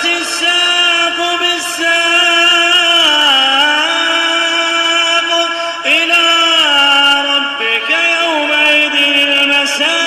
الساق بالساق إلى ربك يومئذ المساق.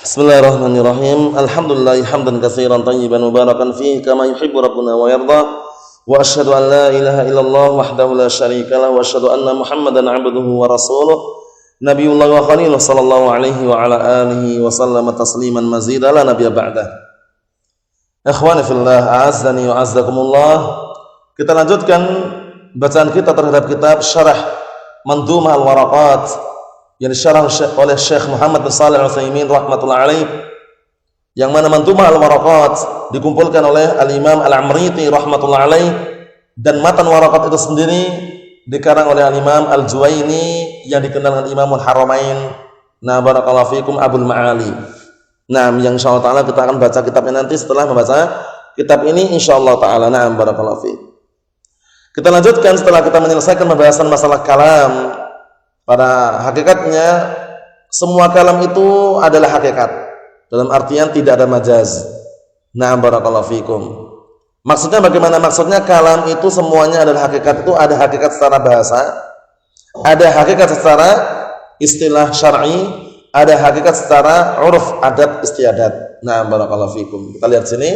Bismillahirrahmanirrahim. Alhamdulillah hamdan katsiran tayyiban mubarakan fihi kama yuhibbu rabbuna wa yarda. Wa asyhadu an la ilaha illallah wahdahu la syarika lah wa asyhadu anna Muhammadan 'abduhu wa rasuluh. Nabiyullah wa khalil sallallahu alaihi wa ala alihi wa sallama tasliman mazida la nabiyya ba'dah. Ikhwani fillah, a'azzani wa a'azzakumullah. Kita lanjutkan bacaan kita terhadap kitab Syarah Mandhumah Al-Waraqat yang disyarah oleh Syekh Muhammad bin Shalih Al-Utsaimin rahmatullah alaih, yang mana Mandhumah Al-Waraqat dikumpulkan oleh Al-Imam Al-Amriti rahmatullah alaih, dan matan waraqat itu sendiri dikarang oleh Al-Imam Al-Juwaini yang dikenal dengan Imamul Haramain. Nah, barakallahu fikum Abul Ma'ali. Nah, yang insyaallah taala kita akan baca kitabnya nanti setelah membaca kitab ini insyaallah taala. Nah, barakallahu fikum. Kita lanjutkan setelah kita menyelesaikan pembahasan masalah kalam. Pada hakikatnya semua kalam itu adalah hakikat, dalam artian tidak ada majaz. Nah, barakallahu fikum. Maksudnya bagaimana? Maksudnya kalam itu semuanya adalah hakikat. Itu ada hakikat secara bahasa, ada hakikat secara istilah syar'i, ada hakikat secara uruf adat istiadat. Nah, barakallahu fikum. Kita lihat sini.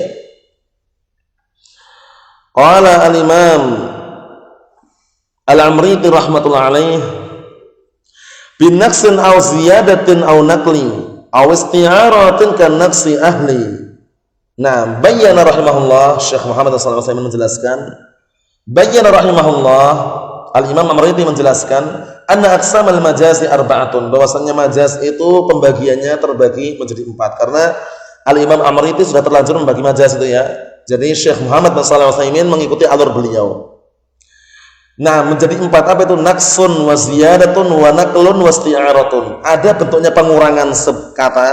Qala al-Imam Al-Amriti rahmatullah alaih, bin naqsin aw ziyadatin aw naqli aw isti'aratin kan naqsi ahli. Nah, bayyana rahimahullah, Syekh Muhammad sallallahu alaihi wasallam menjelaskan, bayyana rahimahullah, Al-Imam Amriti menjelaskan, anna aqsamal majazi arba'atun, bahwasanya majaz itu pembagiannya terbagi menjadi 4, karena Al-Imam Amriti sudah terlanjur membagi majaz itu ya. Jadi Syekh Muhammad sallallahu alaihi wasallam mengikuti alur beliau. Nah, menjadi 4 apa itu? Naqsun wa ziyadatun wa naqlun wa isti'aratun. Ada bentuknya pengurangan kata,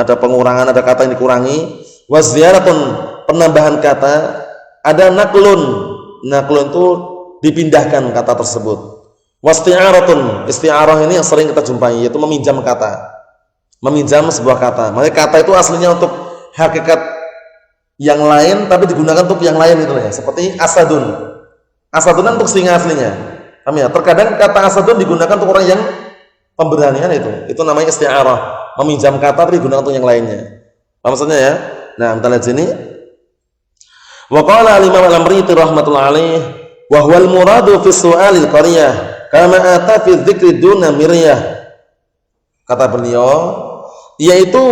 ada pengurangan, ada kata yang dikurangi. Wa ziyadatun, penambahan kata. Ada naqlun, naqlun itu dipindahkan kata tersebut. Wa isti'aratun, isti'arah ini yang sering kita jumpai, yaitu meminjam kata, meminjam sebuah kata. Makanya kata itu aslinya untuk hakikat yang lain tapi digunakan untuk yang lain itu ya. Seperti asadun. Asadun untuk singa aslinya. Paham ya? Terkadang kata asadun digunakan untuk orang yang pemberanian itu. Itu namanya isti'arah, meminjam kata tapi digunakan untuk yang lainnya. Paham maksudnya ya? Nah, kita lihat sini. Wa qala al-Imam Al-Amriti rahmatullah alaih, wa huwal muradu fi su'alil qaryah kama ata fi dzikri duna miryah. Kata beliau, yaitu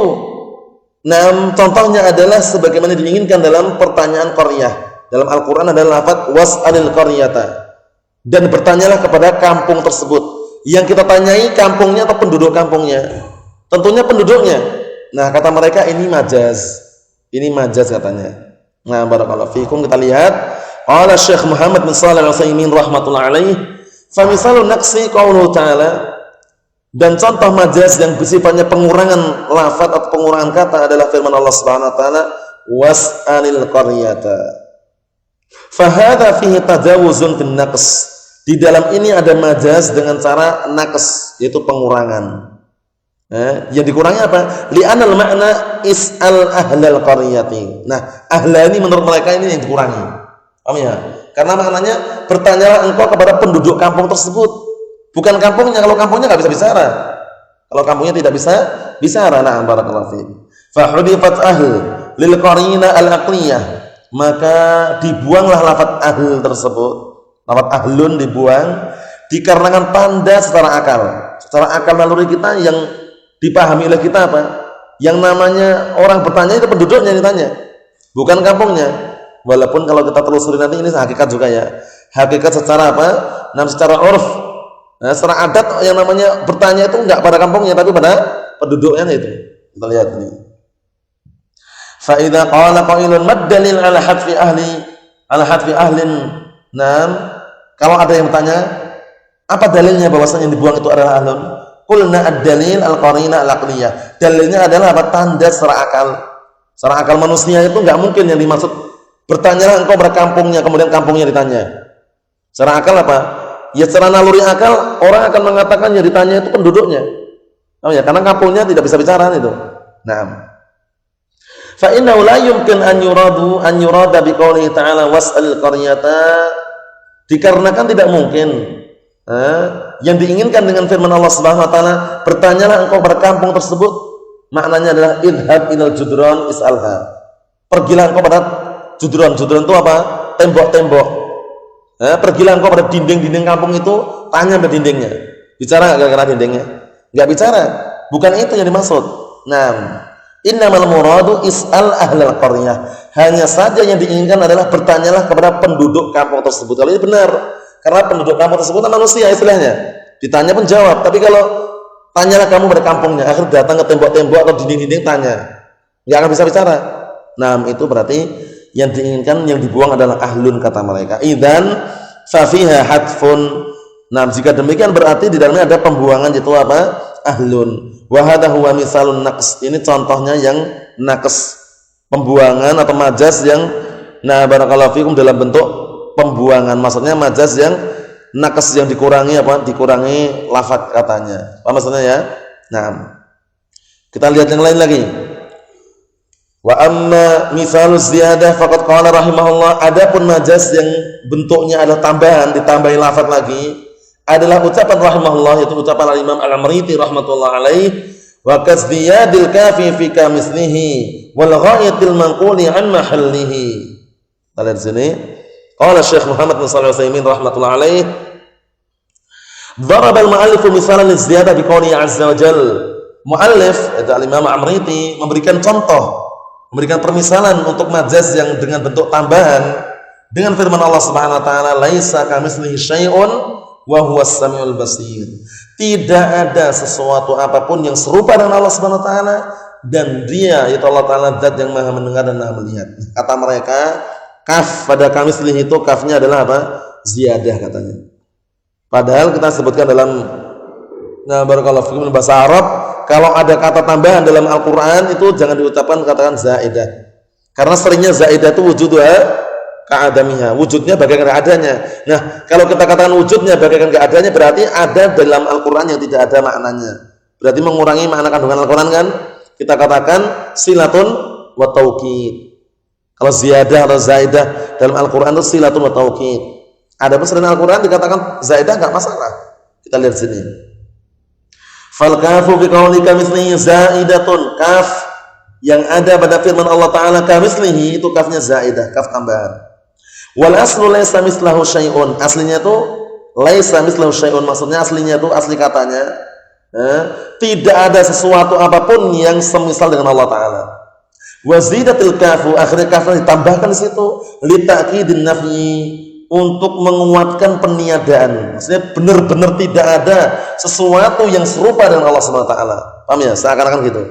contohnya adalah sebagaimana diinginkan dalam pertanyaan qaryah. Dalam Al-Quran adalah lafaz was'alil qaryata, dan bertanyalah kepada kampung tersebut. Yang kita tanyai kampungnya atau penduduk kampungnya? Tentunya penduduknya. Nah, kata mereka ini majaz. Ini majaz katanya. Nah, barakallahu fikum. Kita lihat qala Syekh Muhammad bin Shalih Al-Utsaimin rahmatullah alaih, fa misalun naqsi qauluhu ta'ala, dan contoh majaz yang sifatnya pengurangan lafaz atau pengurangan kata adalah firman Allah Subhanahu wa taala, was'alil qaryata. Fahadha fihi tajawuzun bin naqs. Di dalam ini ada majaz dengan cara naqs, yaitu pengurangan. Yang dikurangi apa? Li'anal makna is'al ahlal qaryati. Nah, ahla ini menurut mereka ini yang dikurangi. Paham ya? Karena maknanya bertanyalah engkau kepada penduduk kampung tersebut, bukan kampungnya. Kalau kampungnya enggak bisa bicara. Kalau kampungnya tidak bisa bicara. Nah, barakallahu fiik. Fa hudifat ahl lil qarina al-aqliyah, maka dibuanglah lafaz ahl tersebut. Lafaz ahlun dibuang dikarenakan tanda secara akal. Secara akal naluri kita yang dipahami oleh kita apa? Yang namanya orang bertanya itu penduduknya ditanya, bukan kampungnya. Walaupun kalau kita telusuri nanti ini hakikat juga ya. Hakikat secara apa? Secara urf. Nah, secara adat yang namanya bertanya itu enggak pada kampungnya tapi pada penduduknya itu. Kita lihat ini. Fa idza qala qailun mad dalil ala hadfi ahlin. Nah, kalau ada yang bertanya, apa dalilnya bahwasanya yang dibuang itu adalah ahlun? Qulna ad-dalil al-qarina al-aqliyah. Dalilnya adalah apa? Tanda secara akal. Secara akal manusia itu enggak mungkin yang dimaksud bertanyalah engkau pada kampungnya kemudian kampungnya ditanya. Secara akal apa? Ya secara naluri akal orang akan mengatakan yang ditanya itu penduduknya. Oh ya, karena kampungnya tidak bisa bicara itu. Nah, Fa innahu la yumkin an yurada biqoulihi ta'ala was'alil qaryata, dikarenakan tidak mungkin yang diinginkan dengan firman Allah Subhanahu wa taala, bertanyalah engkau pada kampung tersebut, maknanya adalah idhab ilal judran is'alha, pergilah engkau pada judran itu apa? Tembok-tembok. Pergilah engkau pada dinding-dinding kampung itu, tanya pada dindingnya. Bicara enggak kira-kira dindingnya? Enggak bicara. Bukan itu yang dimaksud. Nah, innamal muradu is'al ahlal qaryah. Hanya saja yang diinginkan adalah bertanyalah kepada penduduk kampung tersebut. Kalau ini benar, karena penduduk kampung tersebut manusia istilahnya. Ditanya pun jawab. Tapi kalau tanyalah kamu pada kampungnya, akhir datang ke tembok-tembok atau dinding-dinding tanya, enggak akan bisa bicara. Nah, itu berarti yang diinginkan, yang dibuang adalah ahlun, kata mereka. Idzan fa fiha hadfun. Nah, jika demikian berarti di dalamnya ada pembuangan, yaitu apa? Ahlun. Wa hadha huwa misalun naqs. Ini contohnya yang naqs, pembuangan atau majaz yang barakallahu fikum dalam bentuk pembuangan. Maksudnya majaz yang naqs, yang dikurangi apa? Dikurangi lafaz katanya. Apa maksudnya ya? Nah, kita lihat yang lain lagi. Wa amma misalu ziyadah faqad qala rahimahullah, adapun majaz yang bentuknya adalah tambahan, ditambahi lafaz lagi, adalah ucapan rahimahullah, yaitu ucapan Imam Al-Amriti rahmatullah alaih, wa kasdiyadil kafi fi kamislihi wal ghaitil manquli an mahallihi. Kita lihat sini, qala Syekh Muhammad bin Shalih Al-Utsaimin rahmatullah alaih, daraba al-mu'allif misalan liziyadah biqouli azza wa jalla. Muallif, yaitu Imam Al-Amriti, memberikan contoh, memberikan permisalan untuk majaz yang dengan bentuk tambahan dengan firman Allah Subhanahu wa taala, laisa kamitslihi syai'un wa huwas samiul basir. Tidak ada sesuatu apapun yang serupa dengan Allah Subhanahu wa taala, dan Dia, yaitu Allah taala, zat yang Maha mendengar dan Maha melihat. Kata mereka, kaf pada kamitslihi itu kafnya adalah apa? Ziyadah katanya. Padahal kita sebutkan dalam barakallahu fikum bahasa Arab, kalau ada kata tambahan dalam Al-Quran itu jangan diucapkan, katakan zaidah, karena seringnya zaidah itu wujudnya ka'adamiha, wujudnya bagaikan adanya. Nah, kalau kita katakan wujudnya bagaikan keadaannya, berarti ada dalam Al-Quran yang tidak ada maknanya, berarti mengurangi makna kandungan Al-Quran kan. Kita katakan silatun wa taukid. Kalau ziyadah atau zaidah dalam Al-Quran itu silatun wa taukid. Ada pun selain Al-Quran dikatakan zaidah, enggak masalah. Kita lihat sini, fal kafu bi qauli kamitslihi zaidatun, kaf yang ada pada firman Allah taala kamitslihi itu kafnya zaidah, kaf tambahan. Wal aslu laisa mislahu syai'un, aslinya itu laisa mislahu syai'un, maksudnya aslinya itu, asli katanya tidak ada sesuatu apapun yang semisal dengan Allah taala. Wa zidatil kafu, akhirnya kafnya ditambahkan di situ li ta'kidin nafyi, untuk menguatkan peniadaan. Maksudnya benar-benar tidak ada sesuatu yang serupa dengan Allah Subhanahu wa taala. Paham ya? Seakan-akan gitu.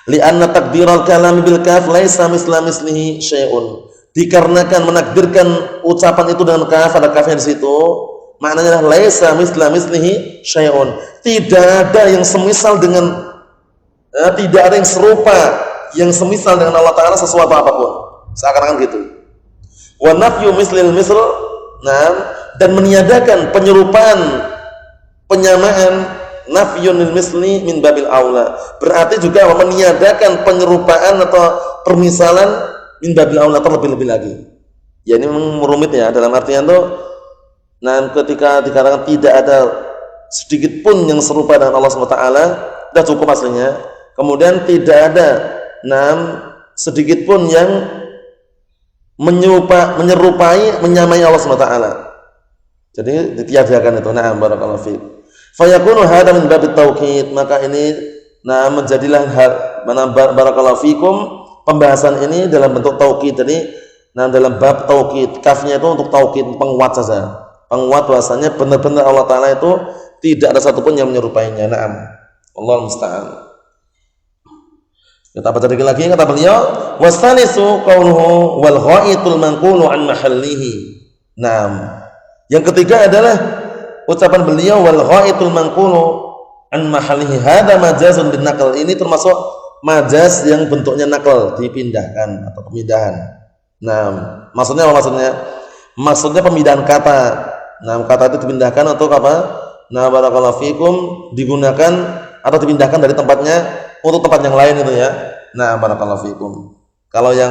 Li'anna takdiral kalam bil kaf laisa misla mislihi syai'un. Dikarenakan menakdirkan ucapan itu dengan kaf, ada kafnya di situ, maknanya adalah laisa misla mislihi syai'un. Tidak ada yang semisal dengan tidak ada yang serupa, yang semisal dengan Allah taala sesuatu apapun. Seakan-akan gitu. Wa nafyu mislil misl, dan meniadakan penyerupaan, penyamaan, nafyun lil misli min babil aula, berarti juga meniadakan penyerupaan atau permisalan min babil aula, terlebih-lebih lagi. Ya, ini memang rumit ya, dalam artian tuh ketika dikatakan tidak ada sedikit pun yang serupa dengan Allah SWT, sudah cukup aslinya. Kemudian tidak ada sedikit pun yang menyerupai, menyamai Allah SWT. Jadi ditiadakan itu. Na'am, barakallahu fiik. Fa yakunu hadza min babit taukid, maka ini menjadilah barakallahu fikum, pembahasan ini dalam bentuk taukid. Jadi dalam bab taukid, kafnya itu untuk taukid, penguat saja. Penguat bahasanya benar-benar Allah taala itu tidak ada satupun yang menyerupainya. Na'am. Wallahu musta'an. Kita baca lagi, kata beliau, wasalisu qauluhu wal ghaitul manqulu an mahallihi. Yang ketiga adalah ucapan beliau wal ghaitul manqulu an mahallihi, hadza majazun bin naql. Ini termasuk majaz yang bentuknya naql, dipindahkan atau pemindahan. Maksudnya apa maksudnya? Maksudnya pemindahan kata. Kata itu dipindahkan untuk apa? Barakallahu fikum, digunakan atau dipindahkan dari tempatnya untuk tempat yang lain itu ya. Nah, barakallahu fikum. Kalau yang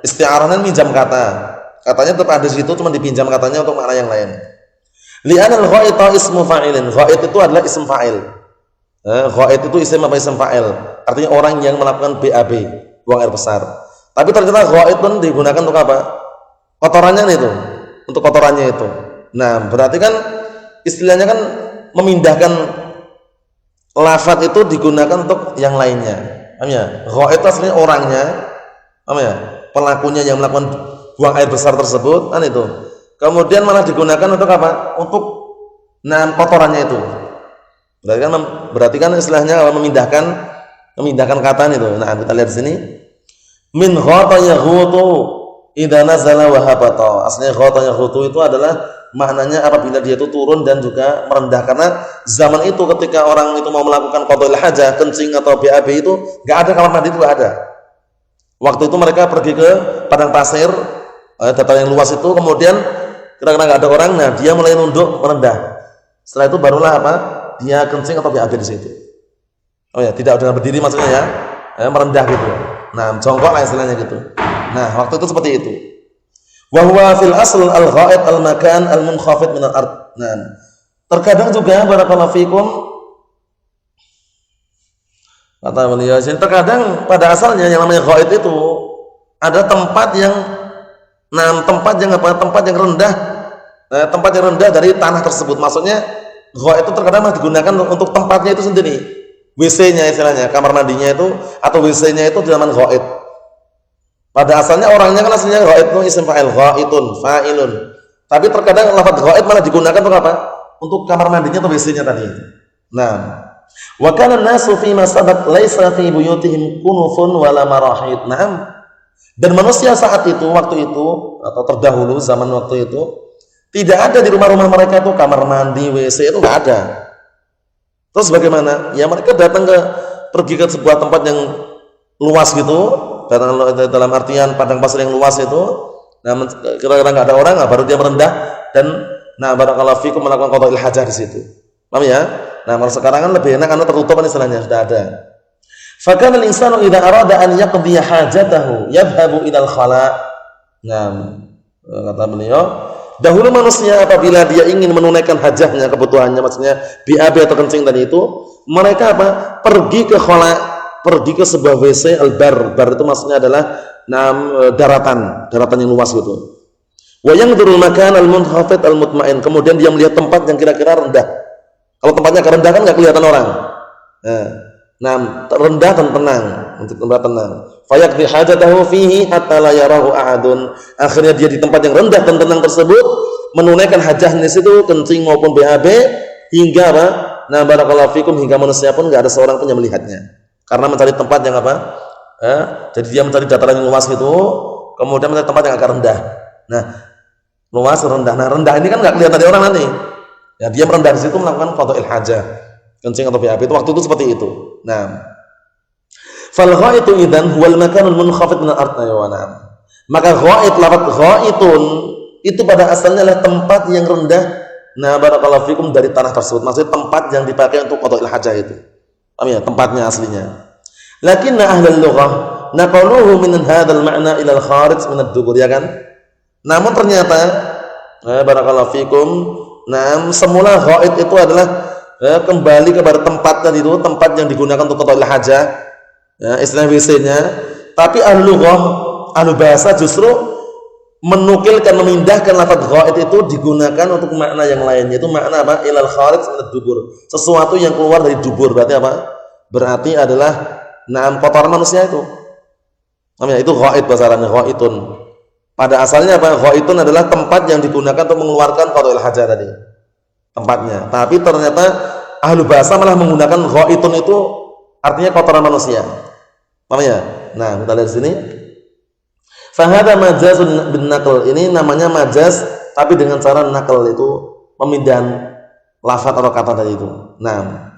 isti'arahnya minjam kata, katanya tetap ada di situ, cuma dipinjam katanya untuk makna yang lain. Li'anal ghaita ismu fa'ilin. Ghait itu adalah ism fa'il. Ghait itu isim apa ism fa'il? Artinya orang yang melakukan BAB, buang air besar. Tapi ternyata ghait pun digunakan untuk apa? Kotorannya itu, untuk kotorannya itu. Nah, berarti kan istilahnya kan memindahkan lafaz itu digunakan untuk yang lainnya. Paham ya? Ghait itu aslinya orangnya, paham ya? Pelakunya yang melakukan buang air besar tersebut, kan itu. Kemudian malah digunakan untuk apa? Untuk kotorannya itu. Berarti kan istilahnya memindahkan kata itu. Nah, kita lihat di sini. Min ghata yaghutu idza nazala wa habata. Aslinya ghata yaghutu itu adalah maknanya apabila dia itu turun dan juga merendah, karena zaman itu ketika orang itu mau melakukan qadha'ul hajah, kencing atau BAB itu enggak ada kamar mandi, itu enggak ada. Waktu itu mereka pergi ke padang pasir, dataran yang luas itu, kemudian kira-kira enggak ada orang, nah dia mulai nunduk merendah. Setelah itu barulah apa? Dia kencing atau BAB di situ. Oh ya, tidak dengan berdiri maksudnya ya, merendah gitu. Nah, jongkok lah istilahnya gitu. Nah, waktu itu seperti itu. Wa huwa fil asl al-gha'id al-makan al-munkhafid min al-ard. Nah, terkadang juga barakallahu fikum, kata beliau, terkadang pada asalnya yang namanya gha'id itu ada tempat yang tempat yang rendah, tempat yang rendah dari tanah tersebut. Maksudnya gha'id itu terkadang digunakan untuk tempatnya itu sendiri. WC-nya istilahnya, kamar mandinya itu atau WC-nya itu dinamakan gha'id. Pada asalnya orangnya kan aslinya gha'id itu isim fa'il, gha'itun, fa'ilun. Tapi terkadang lafaz gha'id malah digunakan untuk apa? Untuk kamar mandinya atau WC-nya tadi. Nah, wa kana an-nasu fi ma sabaq laisa fi buyutihim kunufun wala marahid. Naam. Dan manusia saat itu, waktu itu atau terdahulu zaman waktu itu, tidak ada di rumah-rumah mereka itu kamar mandi, WC, itu enggak ada. Terus bagaimana? Ya mereka pergi ke sebuah tempat yang luas gitu, datang dalam artian padang pasir yang luas itu. Nah, kira-kira nggak ada orang, baru dia merendah dan barakallahu fikum melakukan qadha'ul hajah di situ. Paham ya? Nah, kalau sekarang kan lebih enak karena tertutup kan istilahnya, sudah ada. Fa kana al-insanu idza arada an yaqdi hajatahu yadhhabu ila al-khala'. Nah, kata beliau, dahulu manusia apabila dia ingin menunaikan hajahnya, kebutuhannya, maksudnya BAB atau kencing tadi itu, mereka apa? Pergi ke khala', pergi ke sebuah WC al-bar. Bar itu maksudnya adalah daratan yang luas gitu. Wa yanzurul makan al-munkhafid al-mutmain. Kemudian dia melihat tempat yang kira-kira rendah. Kalau tempatnya rendah kan enggak kelihatan orang. Rendah dan tenang, untuk tempat tenang. Fayaqdi hajatahu fihi hatta la yarahu ahadun. Akhirnya dia di tempat yang rendah dan tenang tersebut menunaikan hajahnya di situ, kencing maupun BAB, hingga apa? Nah, barakallahu fikum, hingga manusia pun enggak ada seorang pun yang melihatnya. Karena mencari tempat yang apa? Jadi dia mencari dataran yang luas itu, kemudian mencari tempat yang agak rendah. Nah, luas rendah. Nah, rendah ini kan enggak kelihatan dari orang nanti. Ya, dia merendah di situ melakukan qadha'ul hajah, kencing atau BAB itu waktu itu seperti itu. Nah, fal ghaitu idzan huwal makanul munkhafid min al-ard. Maka ghait, lafaz ghaitun itu pada asalnya adalah tempat yang rendah. Nah, barakallahu fikum, dari tanah tersebut. Maksudnya tempat yang dipakai untuk qadha'ul hajah itu. Paham ya? Tempatnya aslinya. Lakinna ahlul lughah naqaluhu min hadzal ma'na ila al-kharij min ad-dubur, ya kan? Namun ternyata barakallahu fikum, semula ghait itu adalah kembali kepada tempat tadi itu, tempat yang digunakan untuk qadha'ul hajah, ya, istilah WC-nya. Tapi ahlu lughah, ahlu bahasa justru menukilkan, memindahkan lafaz ghait itu digunakan untuk makna yang lain, yaitu makna apa? Ilal kharij min ad-dubur, sesuatu yang keluar dari dubur. Berarti apa? Berarti adalah kotoran manusia itu. Namanya itu ghait, bahasa Arabnya ghaitun. Pada asalnya apa? Ghaitun adalah tempat yang digunakan untuk mengeluarkan qadha'ul hajah tadi, tempatnya. Tapi ternyata ahlu bahasa malah menggunakan ghaitun itu artinya kotoran manusia. Paham ya? Nah, kita lihat sini. Fa hadza majazun bin naql. Ini namanya majaz tapi dengan cara naql, itu pemindahan lafaz atau kata tadi itu. Nah,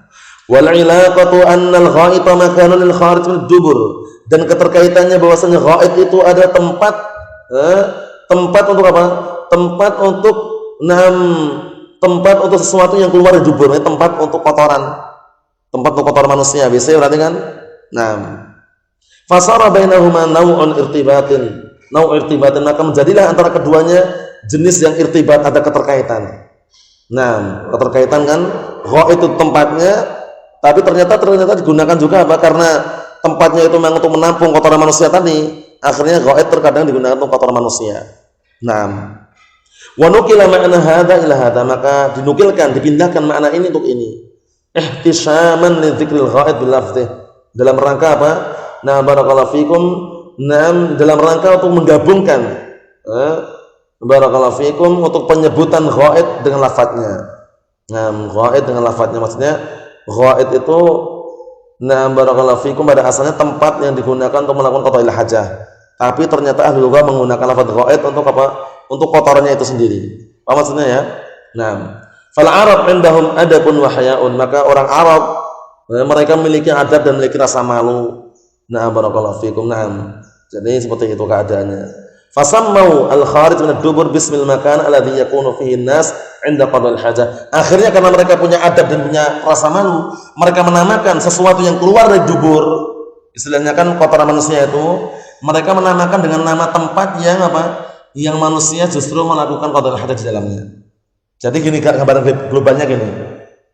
wal ilaqatu anna al-ghaita makanun lil kharij min dubur. Dan keterkaitannya bahwasanya ghaid itu ada tempat untuk apa? Tempat untuk sesuatu yang keluar dari dubur, tempat untuk kotoran manusia, biasanya berarti kan. Nah, Fasara bainahuma naw'un irtibatin, maka menjadilah antara keduanya jenis yang irtibat, ada keterkaitan. Nah, keterkaitan kan, ghaid itu tempatnya, tapi ternyata digunakan juga apa? Karena tempatnya itu memang untuk menampung kotoran manusia tadi, akhirnya ghaid terkadang digunakan untuk kotoran manusia. Nah, wa nukila ma'na hadza ila hadza, maka dinukilkan, dipindahkan makna ini untuk ini. Ihtisaman li dzikril ghaid bil lafdh. Dalam rangka apa? Nah, barakallahu fikum. Nah, dalam rangka untuk menggabungkan barakallahu fikum untuk penyebutan ghaid dengan lafadznya. Nah, ghaid dengan lafadznya maksudnya ghaid itu nah barakallahu fikum pada asalnya tempat yang digunakan untuk melakukan qada'il hajah. Tapi ternyata ahli lughah menggunakan lafaz ghaid untuk apa? Untuk kotorannya itu sendiri. Apa maksudnya ya? Nah, fal Arab indahum adabun wa haya'un, maka orang Arab mereka memiliki adab dan memiliki rasa malu. Nah, barakallahu fikum. Nah, jadi seperti itu keadaannya. Fasammau al-kharij min ad-dubur bismil makan alladhi yakunu fihi an-nas 'inda qada'il hajah. Akhirnya karena mereka punya adab dan punya rasa malu, mereka menamakan sesuatu yang keluar dari dubur, istilahnya kan kotoran manusia itu, mereka menamakan dengan nama tempat yang apa? Yang manusia justru melakukan qada'il hajah di dalamnya. Jadi gini gambaran globalnya gini.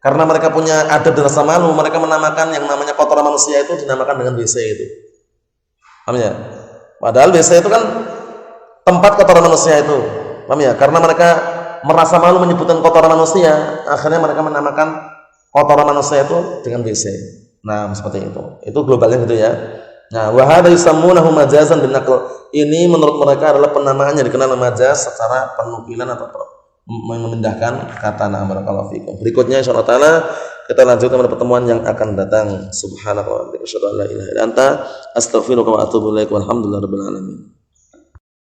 Karena mereka punya adab dan rasa malu, mereka menamakan yang namanya kotoran manusia itu dinamakan dengan WC itu. Paham ya? Padahal WC itu kan tempat kotoran manusia itu. Paham ya? Karena mereka merasa malu menyebutkan kotoran manusia, akhirnya mereka menamakan kotoran manusia itu dengan WC. Nah, seperti itu. Itu globalnya gitu ya. Nah, wa hadza yusammunahu majazan bin naql. Ini menurut mereka adalah penamaan yang dikenal majaz secara penukilan atau memindahkan kata. Nah, barakallahu fikum. Berikutnya insyaallah taala kita lanjutkan pada pertemuan yang akan datang. Subhanallah wa bihamdihi asyhadu an la ilaha illa anta astaghfiruka wa atubu ilaik. Walhamdulillahirabbil alamin.